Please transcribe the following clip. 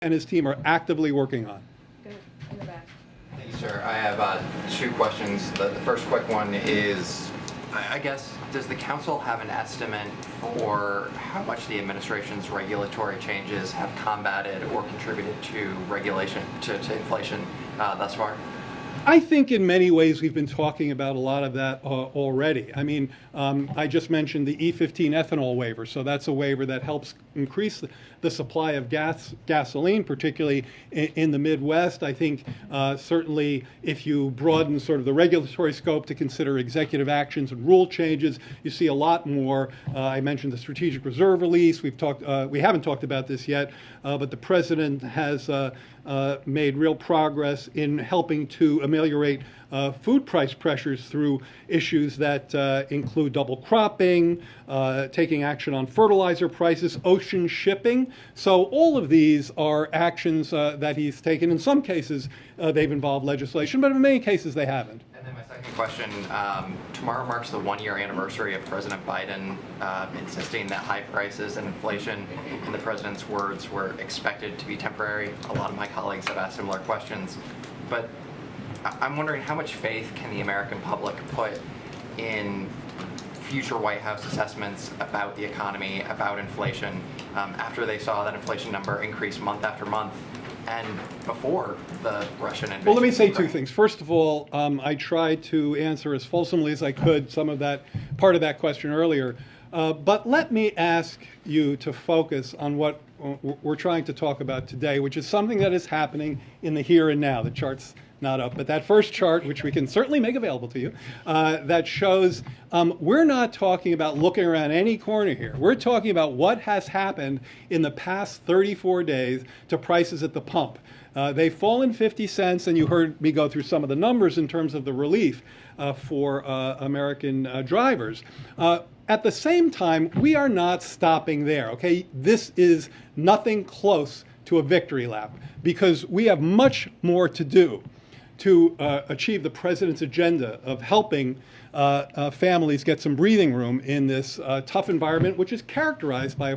and his team are actively working on. Good. In the back. Thank you, sir. I have two questions. The first quick one is, I guess, does the council have an estimate for how much the administration's regulatory changes have combated or contributed to regulation, to inflation thus far? I think in many ways we've been talking about a lot of that already. I mean, I just mentioned the E15 ethanol waiver, so that's a waiver that helps increase the supply of gasoline, particularly in the Midwest. I think certainly if you broaden sort of the regulatory scope to consider executive actions and rule changes, you see a lot more. I mentioned the strategic reserve release. We haven't talked about this yet, but the president has made real progress in helping to ameliorate food price pressures through issues that include double cropping, taking action on fertilizer prices, ocean shipping. So all of these are actions that he's taken. In some cases, they've involved legislation, but in many cases they haven't. And then my second question, tomorrow marks the one-year anniversary of President Biden insisting that high prices and inflation, in the president's words, were expected to be temporary. A lot of my colleagues have asked similar questions, but I'm wondering how much faith can the American public put in future White House assessments about the economy, about inflation, after they saw that inflation number increase month after month and before the Russian invasion? Well, let me say two things. First of all, I tried to answer as fulsomely as I could some of that, part of that question earlier. But let me ask you to focus on what we're trying to talk about today, which is something that is happening in the here and now. The chart's not up, but that first chart, which we can certainly make available to you, that shows we're not talking about looking around any corner here. We're talking about what has happened in the past 34 days to prices at the pump. They've fallen 50 cents, and you heard me go through some of the numbers in terms of the relief for American drivers. At the same time, we are not stopping there, okay? This is nothing close to a victory lap because we have much more to do to achieve the president's agenda of helping families get some breathing room in this tough environment, which is characterized by